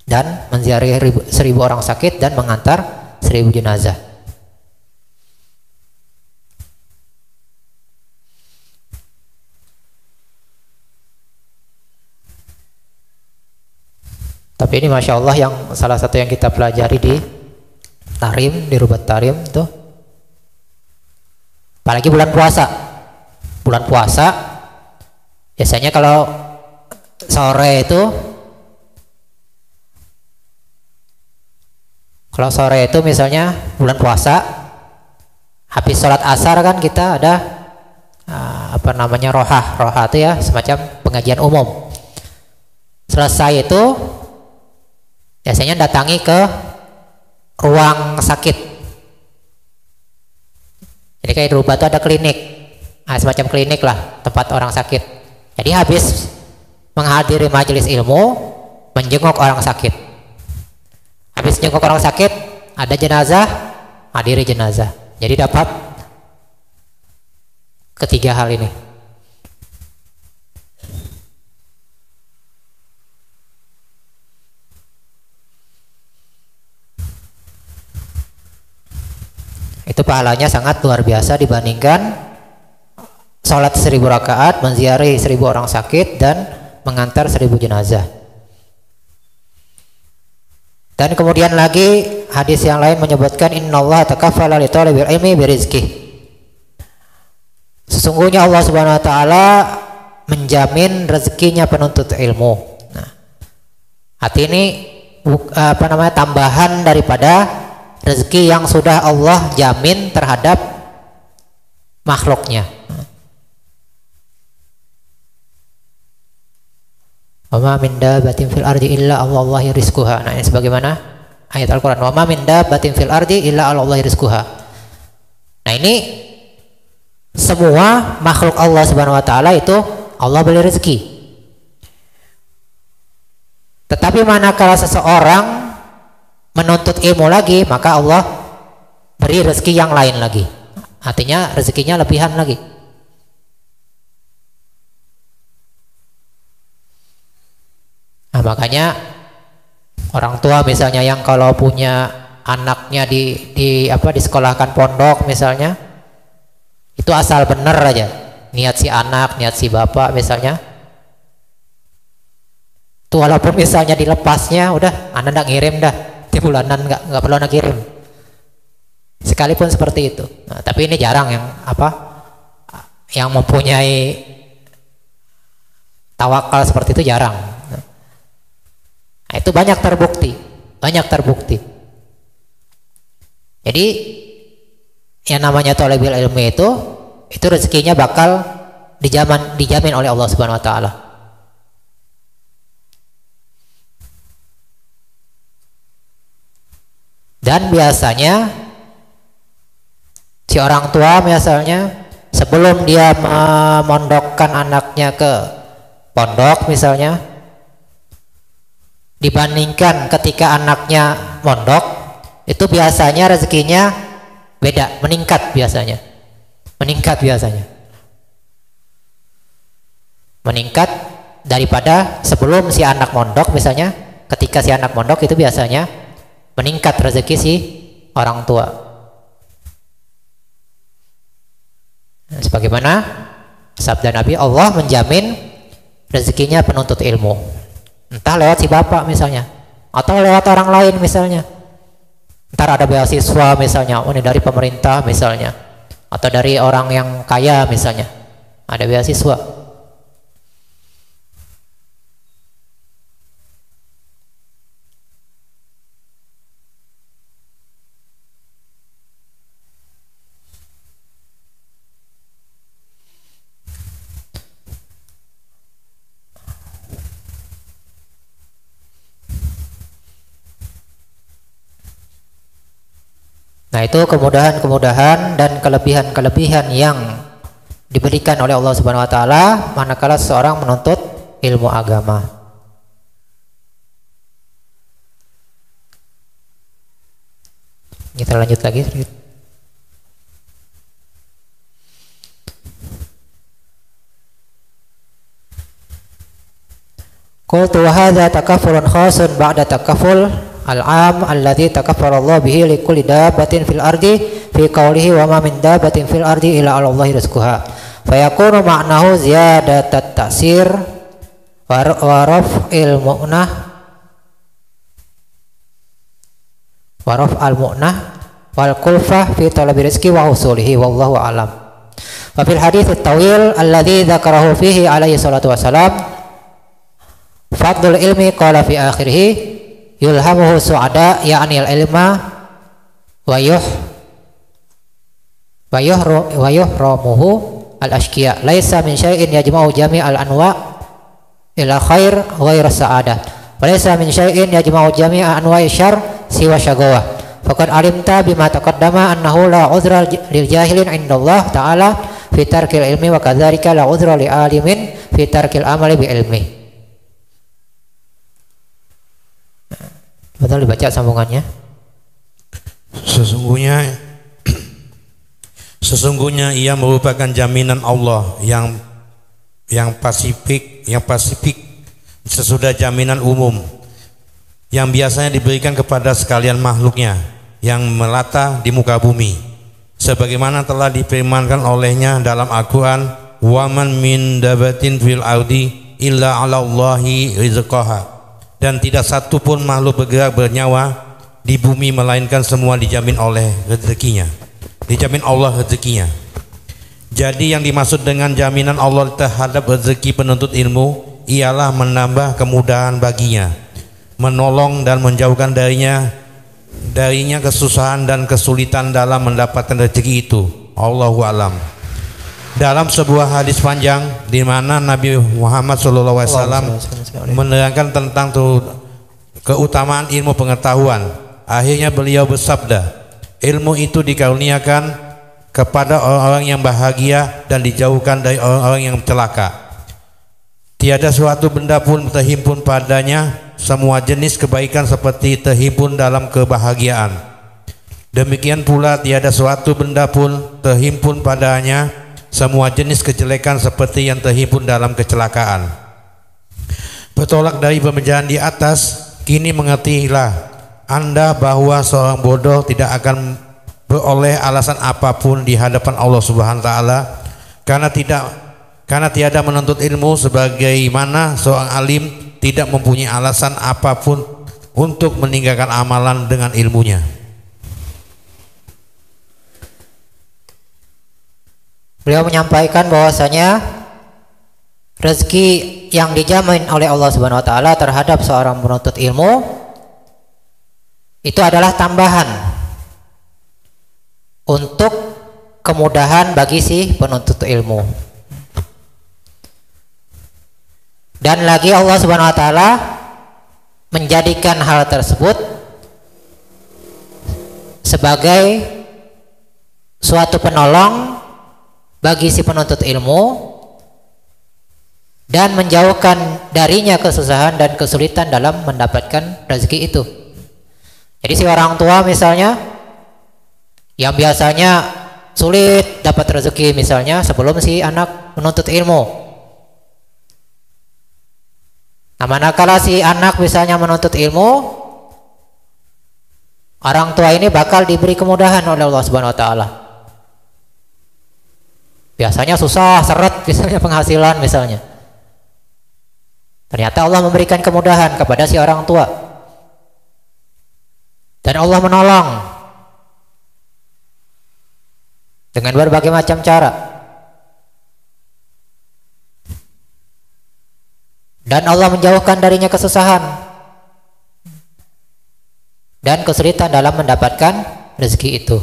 dan menziarahi 1000 orang sakit dan mengantar 1000 jenazah. Tapi ini Masya Allah yang salah satu yang kita pelajari di Tarim, di Rubat Tarim tuh, apalagi bulan puasa. Bulan puasa biasanya kalau sore itu misalnya bulan puasa habis sholat asar kan kita ada rohah itu ya, semacam pengajian umum. Selesai itu biasanya datangi ke ruang sakit. Jadi kayak di Rubat itu ada klinik, semacam klinik lah, tempat orang sakit. Jadi habis menghadiri majelis ilmu, menjenguk orang sakit. Habis jenguk orang sakit, ada jenazah, hadiri jenazah. Jadi dapat ketiga hal ini. Itu pahalanya sangat luar biasa dibandingkan sholat 1000 rakaat, menziarahi 1000 orang sakit dan mengantar 1000 jenazah. Dan kemudian lagi hadis yang lain menyebutkan innallaha takaffala li talibil ilmi birizqih. Sesungguhnya Allah Subhanahu wa taala menjamin rezekinya penuntut ilmu. Nah, hati ini tambahan daripada rezeki yang sudah Allah jamin terhadap makhluknya. Wa ma min dabbatin fil ardi illa Allahi rizquha. Nah, ini sebagaimana ayat Al-Qur'an, wa ma min dabbatin fil ardi illa Allahi rizquha. Nah, ini semua makhluk Allah Subhanahu wa taala itu Allah beri rezeki. Tetapi manakala seseorang menuntut ilmu lagi, maka Allah beri rezeki yang lain lagi. Artinya rezekinya lebihan lagi. Nah, makanya orang tua misalnya yang kalau punya anaknya disekolahkan pondok misalnya, itu asal bener aja niat si anak, niat si bapak misalnya. Tuh walaupun misalnya dilepasnya, udah anak nggak ngirim dah, di bulanan nggak perlu anak kirim. Sekalipun seperti itu. Nah, tapi ini jarang yang mempunyai tawakal seperti itu jarang. Nah, itu banyak terbukti. Jadi yang namanya thalibul ilmi itu rezekinya bakal dijamin oleh Allah Subhanahu wa taala. Dan biasanya si orang tua misalnya sebelum dia memondokkan anaknya ke pondok misalnya, dibandingkan ketika anaknya mondok, itu biasanya rezekinya beda, meningkat biasanya. Meningkat daripada sebelum si anak mondok misalnya. Ketika si anak mondok itu biasanya meningkat rezeki si orang tua. Sebagaimana sabda Nabi, Allah menjamin rezekinya penuntut ilmu, entah lewat si bapak misalnya, atau lewat orang lain misalnya. Ntar ada beasiswa misalnya, ini dari pemerintah misalnya, atau dari orang yang kaya misalnya, ada beasiswa. Nah, itu kemudahan-kemudahan dan kelebihan-kelebihan yang diberikan oleh Allah Subhanahu wa taala manakala seseorang menuntut ilmu agama. Kita lanjut lagi sedikit. Qultu wa hadza takaffulun khasun ba'da takafful al-'am alladhi takaffala Allah bihi li kulli dabbatin fil ardi fi qawlihi wa ma min dabbatin fil ardi illa 'ala Allahi rizquha. Fa yakunu ma'nahu ziyadat ta'sir wa raf'il mu'nah wa raf'al mu'nah wal kulfah fi talabi rizqi wa husulihi wallahu a'lam. Wa fil hadits at-tawil alladhi dzakarahu fihi alaihi salatu wassalam fadlul ilmi qala fi akhirih yulhamuhu su'ada ya'ni al-ilma wa yuhramuhu al-ashqiya laisa min syai'in yajma'u jami'al anwa' ila khair ghair sa'adah wa laisa min syai'in yajma'u jami'a anwa'i syarr siwa syagawah faqad alimta bima taqaddama annahu la udhra lil jahilin indallah ta'ala fi tarkil ilmi wa kadzalika la udhra li alimin fi tarkil amali bi ilmi. Betul dibaca sambungannya. Sesungguhnya ia merupakan jaminan Allah yang pasifik sesudah jaminan umum yang biasanya diberikan kepada sekalian makhluknya yang melata di muka bumi, sebagaimana telah difirmankan olehnya dalam Al-Quran, wa man min dabatin fil ardi illa 'ala Allahi rizqaha, dan tidak satu pun makhluk bergerak bernyawa di bumi melainkan semua dijamin oleh rezekinya, dijamin Allah rezekinya. Jadi yang dimaksud dengan jaminan Allah terhadap rezeki penuntut ilmu ialah menambah kemudahan baginya, menolong dan menjauhkan darinya kesusahan dan kesulitan dalam mendapatkan rezeki itu. Allahu a'lam. Dalam sebuah hadis panjang di mana Nabi Muhammad SAW menerangkan tentang keutamaan ilmu pengetahuan, akhirnya beliau bersabda, ilmu itu dikaruniakan kepada orang-orang yang bahagia dan dijauhkan dari orang-orang yang celaka. Tiada suatu benda pun terhimpun padanya semua jenis kebaikan seperti terhimpun dalam kebahagiaan. Demikian pula tiada suatu benda pun terhimpun padanya semua jenis kejelekan seperti yang terhimpun dalam kecelakaan. Bertolak dari pembicaraan di atas, kini mengertilah Anda bahwa seorang bodoh tidak akan beroleh alasan apapun di hadapan Allah Subhanahu wa taala karena tiada menuntut ilmu, sebagaimana seorang alim tidak mempunyai alasan apapun untuk meninggalkan amalan dengan ilmunya. Beliau menyampaikan bahwasanya rezeki yang dijamin oleh Allah Subhanahu wa taala terhadap seorang penuntut ilmu itu adalah tambahan untuk kemudahan bagi si penuntut ilmu. Dan lagi Allah Subhanahu wa taala menjadikan hal tersebut sebagai suatu penolong bagi si penuntut ilmu dan menjauhkan darinya kesusahan dan kesulitan dalam mendapatkan rezeki itu. Jadi si orang tua misalnya yang biasanya sulit dapat rezeki misalnya sebelum si anak menuntut ilmu, nah manakala si anak misalnya menuntut ilmu, orang tua ini bakal diberi kemudahan oleh Allah Subhanahu wa taala. Biasanya susah seret misalnya penghasilan misalnya, ternyata Allah memberikan kemudahan kepada si orang tua dan Allah menolong dengan berbagai macam cara, dan Allah menjauhkan darinya kesusahan dan kesulitan dalam mendapatkan rezeki itu.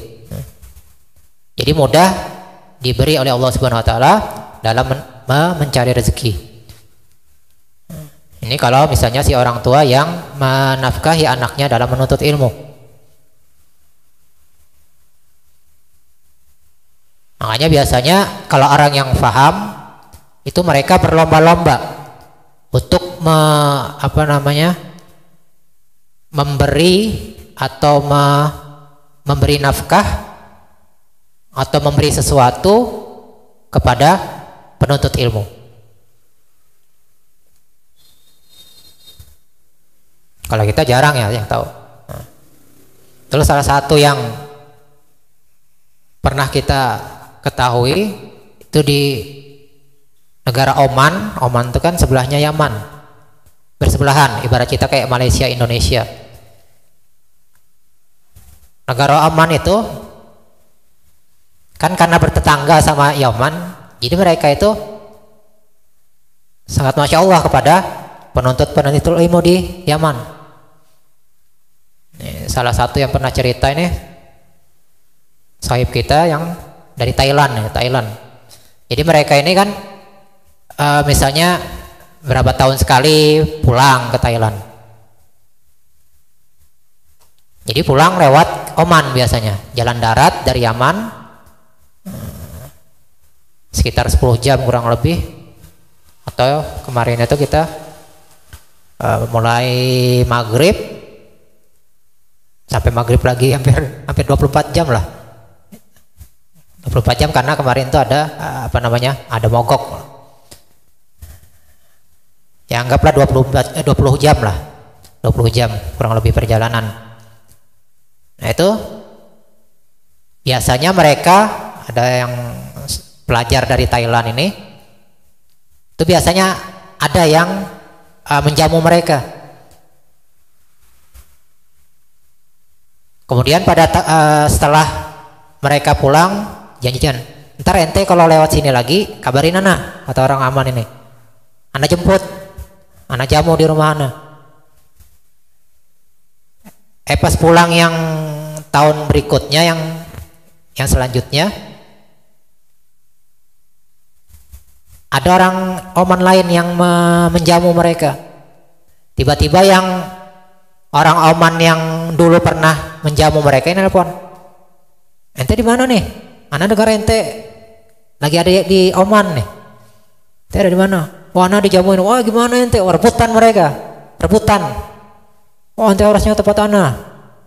Jadi mudah diberi oleh Allah Subhanahu wa taala dalam mencari rezeki. Ini kalau misalnya si orang tua yang menafkahi anaknya dalam menuntut ilmu. Makanya biasanya kalau orang yang paham itu mereka berlomba-lomba untuk memberi atau memberi nafkah atau memberi sesuatu kepada penuntut ilmu. Kalau kita jarang ya yang tahu. Nah, terus salah satu yang pernah kita ketahui itu di negara Oman. Oman itu kan sebelahnya Yaman, bersebelahan, ibarat kita kayak Malaysia, Indonesia. Negara Oman itu kan karena bertetangga sama Yaman, jadi mereka itu sangat masya Allah kepada penuntut ilmu di Yaman. Ini salah satu yang pernah cerita ini sahib kita yang dari Thailand ya, Thailand. Jadi mereka ini kan misalnya berapa tahun sekali pulang ke Thailand. Jadi pulang lewat Oman biasanya, jalan darat dari Yaman sekitar 10 jam kurang lebih. Atau kemarin itu kita mulai maghrib sampai maghrib lagi hampir 24 jam lah. 24 jam karena kemarin itu ada ada mogok. Ya anggaplah 20 jam lah. 20 jam kurang lebih perjalanan. Nah itu biasanya mereka ada yang pelajar dari Thailand ini itu biasanya ada yang menjamu mereka. Kemudian setelah mereka pulang janjian, ntar ente kalau lewat sini lagi kabarin ana, kata orang aman ini, ana jemput, ana jamu di rumah ana. Pas pulang yang tahun berikutnya yang selanjutnya ada orang Oman lain yang menjamu mereka. Tiba-tiba yang orang Oman yang dulu pernah menjamu mereka ini telepon, ente di mana nih? Ana negara ente lagi ada di Oman nih. Ente ada di mana? Wah, ana dijamuin. Wah, gimana ente? Oh, rebutan mereka, rebutan. Oh, ente harusnya tempat ana.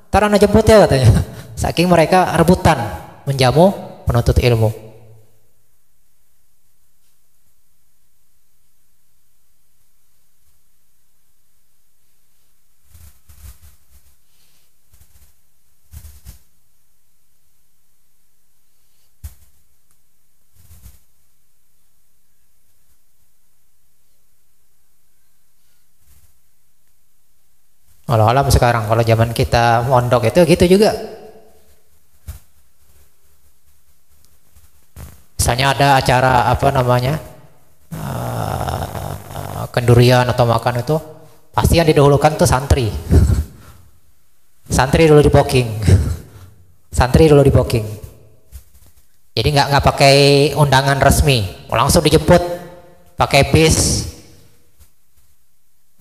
Ntar ana jemput ya katanya. Saking mereka rebutan menjamu penuntut ilmu. Walau alam sekarang, kalau zaman kita mondok itu gitu juga. Misalnya ada acara kendurian atau makan itu, pasti yang didahulukan tuh santri. Santri dulu di booking. Santri dulu di booking. Jadi nggak pakai undangan resmi, langsung dijemput pakai bis.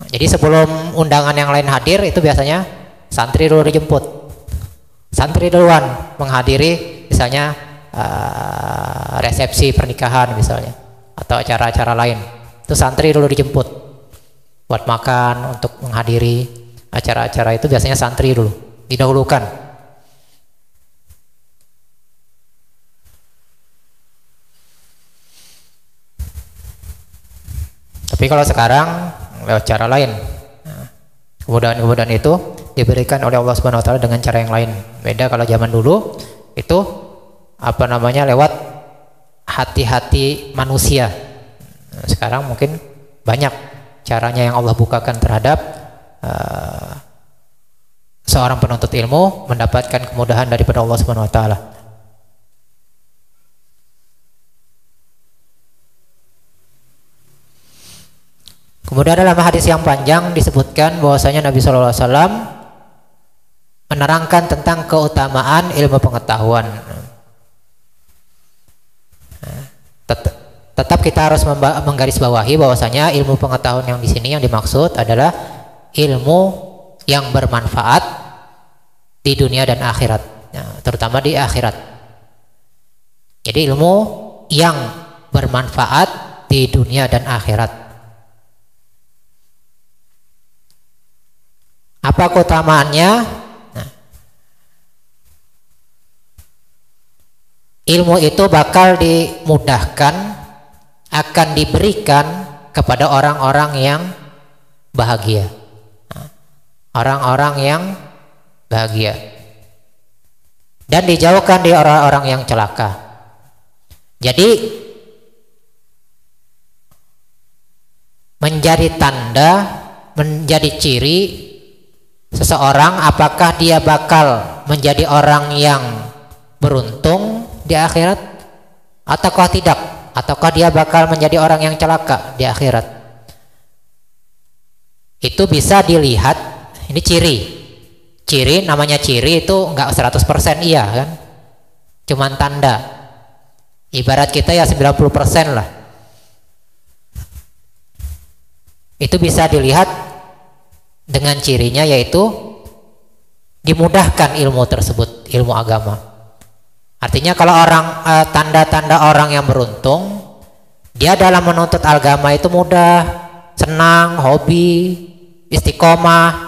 Jadi sebelum undangan yang lain hadir itu biasanya santri dulu dijemput. Santri duluan menghadiri misalnya resepsi pernikahan misalnya atau acara-acara lain. Itu santri dulu dijemput buat makan, untuk menghadiri acara-acara itu biasanya santri dulu didahulukan. Tapi kalau sekarang lewat cara lain. Kemudahan-kemudahan itu diberikan oleh Allah Subhanahu wa taala dengan cara yang lain. Beda kalau zaman dulu itu lewat hati-hati manusia. Sekarang mungkin banyak caranya yang Allah bukakan terhadap seorang penuntut ilmu mendapatkan kemudahan daripada Allah Subhanahu wa taala. Kemudian dalam hadis yang panjang disebutkan bahwasanya Nabi SAW menerangkan tentang keutamaan ilmu pengetahuan. Tetap kita harus menggarisbawahi bahwasanya ilmu pengetahuan yang di sini yang dimaksud adalah ilmu yang bermanfaat di dunia dan akhirat, terutama di akhirat. Jadi ilmu yang bermanfaat di dunia dan akhirat. Apa keutamaannya? ilmu itu bakal dimudahkan, akan diberikan kepada orang-orang yang bahagia. Orang-orang yang bahagia. Dan dijauhkan dari orang-orang yang celaka. Jadi menjadi tanda, menjadi ciri seseorang apakah dia bakal menjadi orang yang beruntung di akhirat ataukah tidak, ataukah dia bakal menjadi orang yang celaka di akhirat. Itu bisa dilihat, ini ciri namanya ciri itu enggak 100% iya kan, cuman tanda. Ibarat kita ya 90% lah. Itu bisa dilihat dengan cirinya, yaitu dimudahkan ilmu tersebut, ilmu agama. Artinya kalau orang tanda-tanda orang yang beruntung, dia dalam menuntut agama itu mudah, senang, hobi, istiqomah,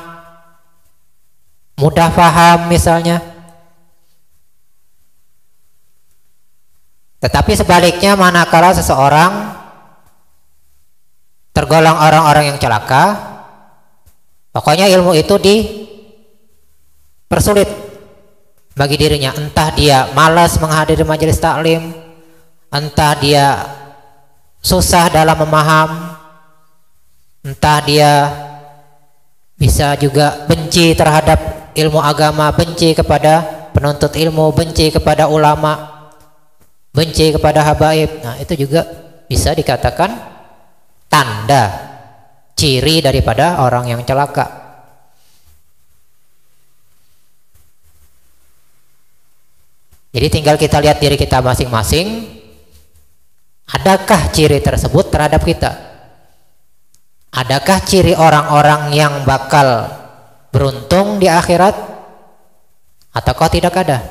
mudah paham misalnya. Tetapi sebaliknya, manakala seseorang tergolong orang-orang yang celaka, pokoknya ilmu itu dipersulit bagi dirinya. Entah dia malas menghadiri majelis taklim, entah dia susah dalam memaham, entah dia bisa juga benci terhadap ilmu agama, benci kepada penuntut ilmu, benci kepada ulama, benci kepada habaib. Nah, itu juga bisa dikatakan tanda, ciri daripada orang yang celaka. Jadi tinggal kita lihat diri kita masing-masing, adakah ciri tersebut terhadap kita? Adakah ciri orang-orang yang bakal beruntung di akhirat ataukah tidak ada?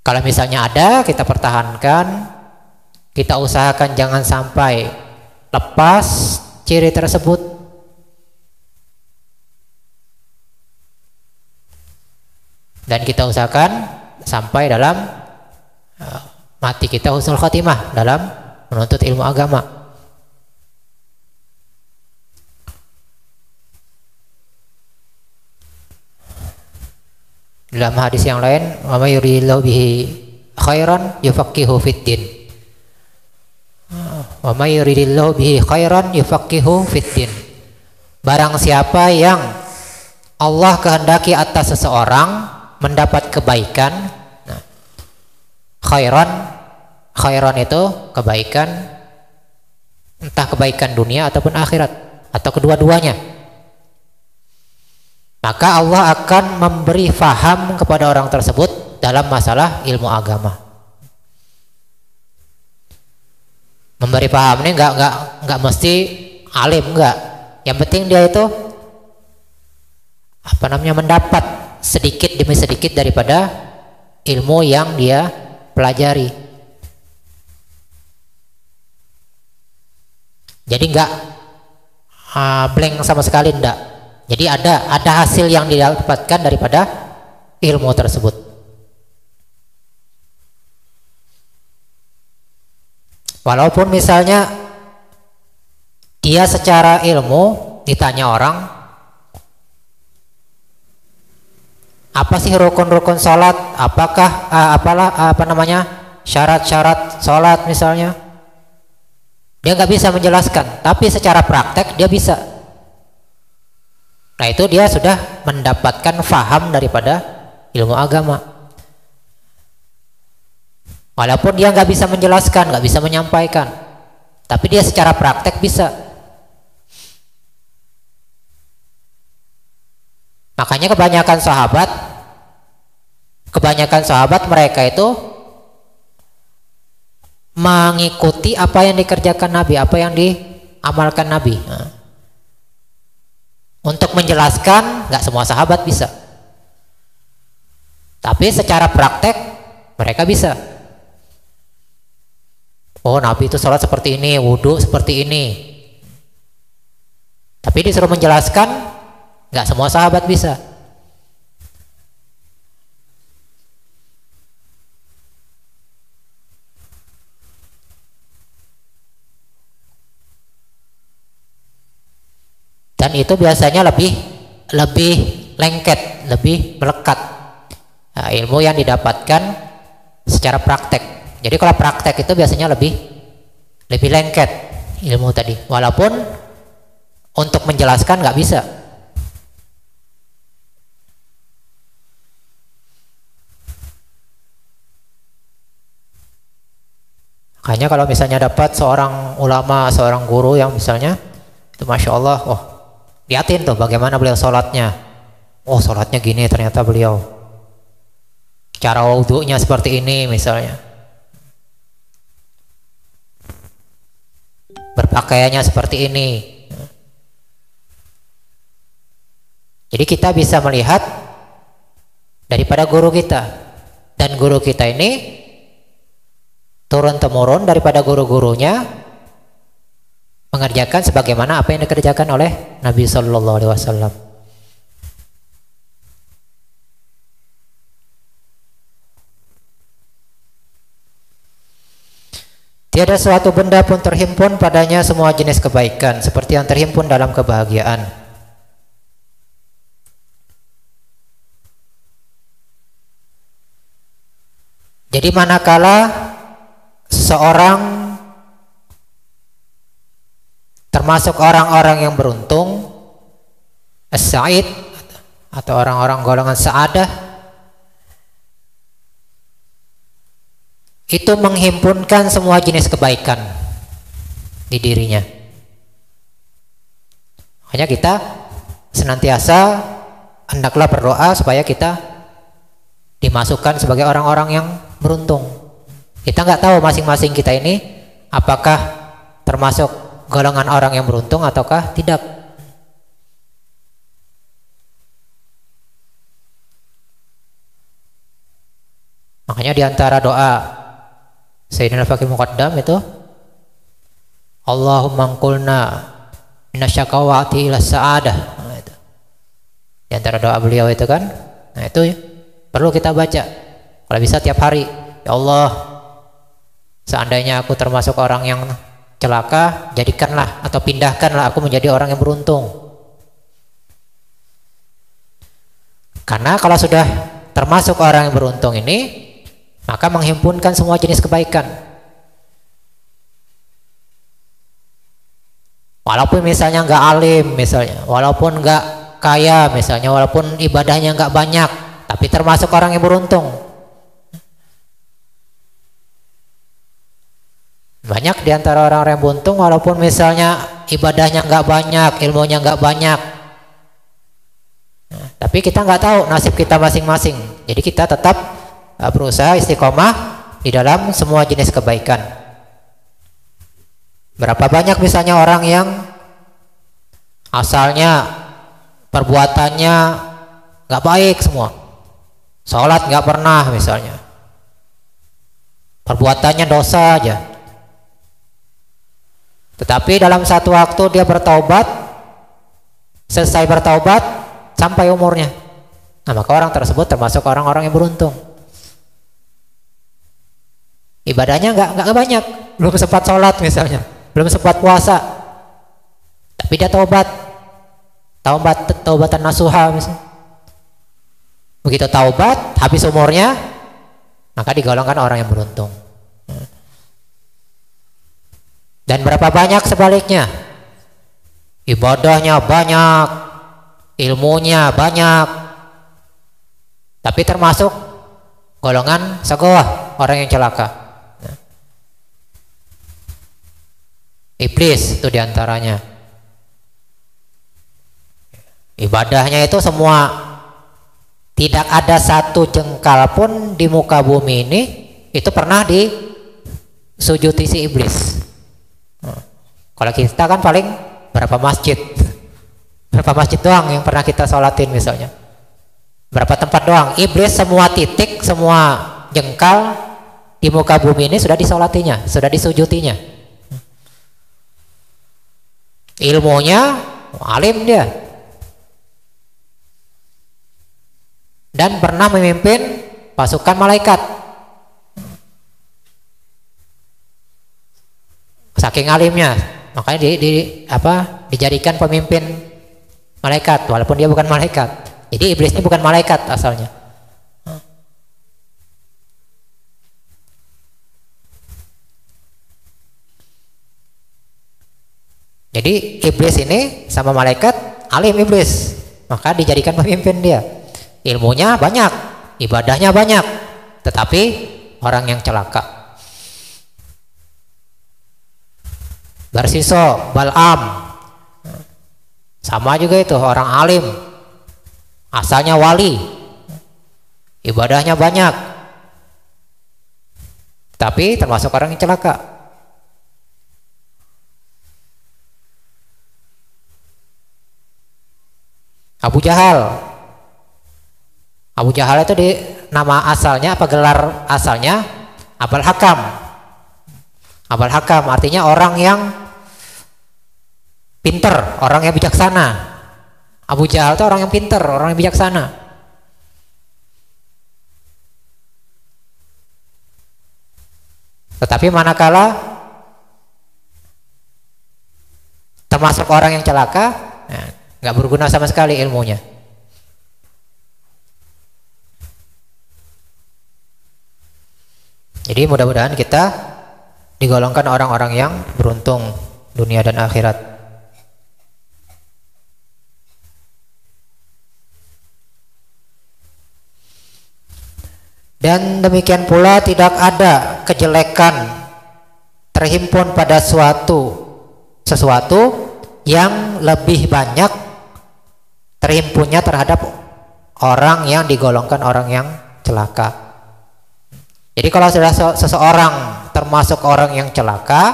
Kalau misalnya ada, kita pertahankan, kita usahakan jangan sampai lepas ciri tersebut. Dan kita usahakan sampai dalam mati kita husnul khotimah dalam menuntut ilmu agama. Dalam hadis yang lain, wa may yuridillahu bihi khairan yufaqihu fiddin. Wa may yuridillahu bihi khairan yufaqihu fiddin. Barang siapa yang Allah kehendaki atas seseorang mendapat kebaikan, nah, khairan itu kebaikan, entah kebaikan dunia ataupun akhirat atau kedua-duanya, maka Allah akan memberi faham kepada orang tersebut dalam masalah ilmu agama. Memberi paham ini enggak mesti alim, enggak. Yang penting dia itu mendapat sedikit demi sedikit daripada ilmu yang dia pelajari. Jadi enggak blank sama sekali, enggak. Jadi ada hasil yang didapatkan daripada ilmu tersebut. Walaupun misalnya dia secara ilmu ditanya orang, apa sih rukun-rukun sholat, apakah syarat-syarat sholat misalnya, dia nggak bisa menjelaskan, tapi secara praktek dia bisa. Nah, itu dia sudah mendapatkan faham daripada ilmu agama. Walaupun dia nggak bisa menjelaskan, nggak bisa menyampaikan, tapi dia secara praktek bisa. Makanya kebanyakan sahabat mereka itu mengikuti apa yang dikerjakan Nabi, apa yang diamalkan Nabi. Nah, untuk menjelaskan nggak semua sahabat bisa, tapi secara praktek mereka bisa. Oh, Nabi itu sholat seperti ini, wudhu seperti ini. Tapi disuruh menjelaskan, nggak semua sahabat bisa. itu biasanya lebih lengket, lebih melekat. Nah, ilmu yang didapatkan secara praktek. Jadi kalau praktek itu biasanya lebih lengket ilmu tadi, walaupun untuk menjelaskan nggak bisa. Hanya kalau misalnya dapat seorang ulama, seorang guru yang misalnya itu Masya Allah, oh liatin tuh bagaimana beliau sholatnya. Oh sholatnya gini ternyata beliau. Cara wudhunya seperti ini misalnya. Berpakaiannya seperti ini. Jadi kita bisa melihat daripada guru kita. Dan guru kita ini turun-temurun daripada guru-gurunya mengerjakan sebagaimana apa yang dikerjakan oleh Nabi Sallallahu Alaihi Wasallam. Tiada suatu benda pun terhimpun padanya semua jenis kebaikan seperti yang terhimpun dalam kebahagiaan. Jadi manakala seorang termasuk orang-orang yang beruntung, as-sa'id atau orang-orang golongan sa'adah, itu menghimpunkan semua jenis kebaikan di dirinya. Makanya kita senantiasa hendaklah berdoa supaya kita dimasukkan sebagai orang-orang yang beruntung. Kita nggak tahu masing-masing kita ini apakah termasuk golongan orang yang beruntung ataukah tidak. Makanya diantara doa Sayyidina Al-Faqih Muqaddam itu Allahumma qulna minasyaqawati ila sa'adah. Nah, itu. Diantara doa beliau itu kan. Nah itu perlu kita baca. Kalau bisa tiap hari. Ya Allah, seandainya aku termasuk orang yang celaka, jadikanlah atau pindahkanlah aku menjadi orang yang beruntung. Karena kalau sudah termasuk orang yang beruntung ini, maka menghimpunkan semua jenis kebaikan. Walaupun misalnya nggak alim misalnya, walaupun nggak kaya misalnya, walaupun ibadahnya nggak banyak, tapi termasuk orang yang beruntung. Banyak diantara orang-orang yang beruntung walaupun misalnya ibadahnya nggak banyak, ilmunya nggak banyak. Nah, tapi kita nggak tahu nasib kita masing-masing. Jadi kita tetap berusaha istiqomah di dalam semua jenis kebaikan. Berapa banyak misalnya orang yang asalnya perbuatannya nggak baik semua, sholat nggak pernah misalnya, perbuatannya dosa aja. Tetapi dalam satu waktu dia bertaubat, selesai bertaubat sampai umurnya. Nah, maka orang tersebut termasuk orang-orang yang beruntung. Ibadahnya nggak banyak, belum sempat sholat misalnya, belum sempat puasa, tapi dia taubatan nasuha misalnya. Begitu taubat, habis umurnya, maka digolongkan orang yang beruntung. Dan berapa banyak sebaliknya, ibadahnya banyak, ilmunya banyak, tapi termasuk golongan sagoah, orang yang celaka. Iblis itu diantaranya. Ibadahnya itu semua, tidak ada satu jengkal pun di muka bumi ini itu pernah disujuti si iblis. Kalau kita kan paling berapa masjid doang yang pernah kita sholatin misalnya, berapa tempat doang. Iblis semua titik, semua jengkal di muka bumi ini sudah disolatinya, sudah disujutinya. Ilmunya alim dia, dan pernah memimpin pasukan malaikat. Saking alimnya, makanya dijadikan pemimpin malaikat walaupun dia bukan malaikat. Jadi iblis ini bukan malaikat asalnya. Jadi iblis ini sama malaikat alim iblis, maka dijadikan pemimpin dia. Ilmunya banyak, ibadahnya banyak, tetapi orang yang celaka. Barsiso, Bal'am, sama juga itu orang alim, asalnya wali, ibadahnya banyak, tapi termasuk orang yang celaka. Abu Jahal itu di nama asalnya apa gelar asalnya Abul Hakam. Abul Hakam artinya orang yang pinter, orang yang bijaksana. Abu Jahal itu orang yang pinter, orang yang bijaksana. Tetapi manakala termasuk orang yang celaka, nggak berguna sama sekali ilmunya. Jadi mudah-mudahan kita digolongkan orang-orang yang beruntung dunia dan akhirat. Dan demikian pula tidak ada kejelekan terhimpun pada sesuatu yang lebih banyak terhimpunnya terhadap orang yang digolongkan orang yang celaka. Jadi kalau sudah seseorang termasuk orang yang celaka,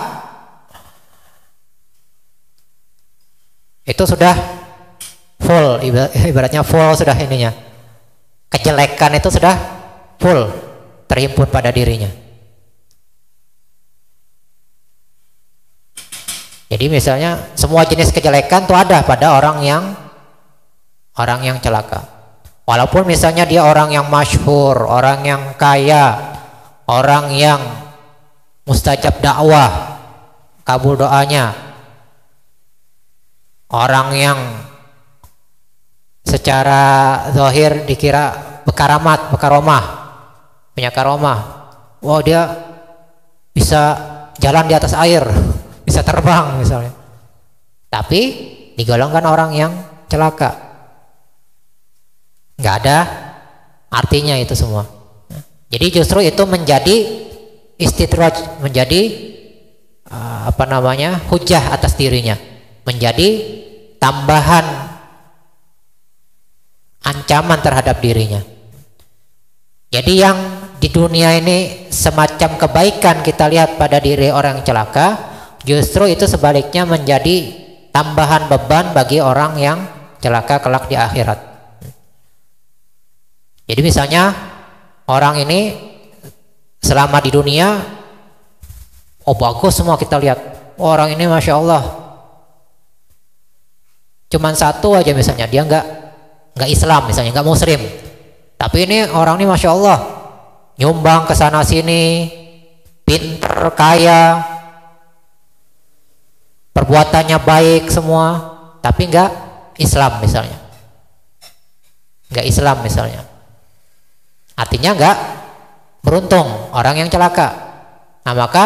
itu sudah full, ibaratnya full sudah ininya. Kejelekan itu sudah full terhimpun pada dirinya. Jadi misalnya semua jenis kejelekan itu ada pada orang yang celaka. Walaupun misalnya dia orang yang masyhur, orang yang kaya, orang yang mustajab dakwah, kabul doanya, orang yang secara zahir dikira berkaramat, berkaromah, punya karomah. Wow, dia bisa jalan di atas air, bisa terbang misalnya. Tapi digolongkan orang yang celaka. Nggak ada artinya itu semua. Jadi justru itu menjadi istidraj, menjadi hujah atas dirinya, menjadi tambahan ancaman terhadap dirinya. Jadi yang di dunia ini semacam kebaikan kita lihat pada diri orang yang celaka, justru itu sebaliknya menjadi tambahan beban bagi orang yang celaka kelak di akhirat. Jadi misalnya orang ini selama di dunia, oh bagus semua kita lihat, oh, orang ini masya Allah, cuman satu aja misalnya dia nggak Islam misalnya, nggak Muslim, tapi ini orang ini masya Allah nyumbang ke sana sini, pinter, kaya, perbuatannya baik semua, tapi nggak Islam misalnya, artinya nggak beruntung, orang yang celaka. Nah maka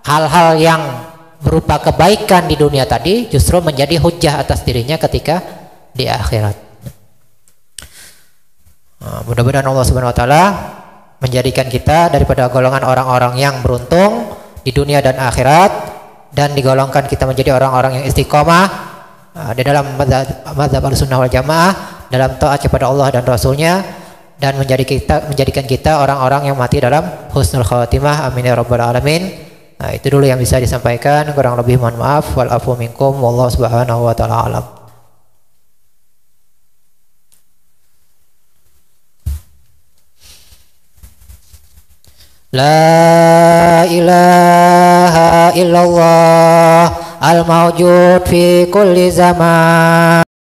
hal-hal yang berupa kebaikan di dunia tadi justru menjadi hujah atas dirinya ketika di akhirat. Nah, mudah-mudahan Allah Subhanahu Wa Taala menjadikan kita daripada golongan orang-orang yang beruntung di dunia dan akhirat, dan digolongkan kita menjadi orang-orang yang istiqomah di dalam mazhab Ahlussunnah wal Jamaah, dalam taat kepada Allah dan Rasulnya, dan menjadikan kita orang-orang yang mati dalam husnul khawatimah. Amin ya rabbal alamin. Nah, itu dulu yang bisa disampaikan, kurang lebih mohon maaf. Wal afu minkum wallahu subhanahu wa ta'ala alam. La ilaha illallah al-mawjud fi kulli zaman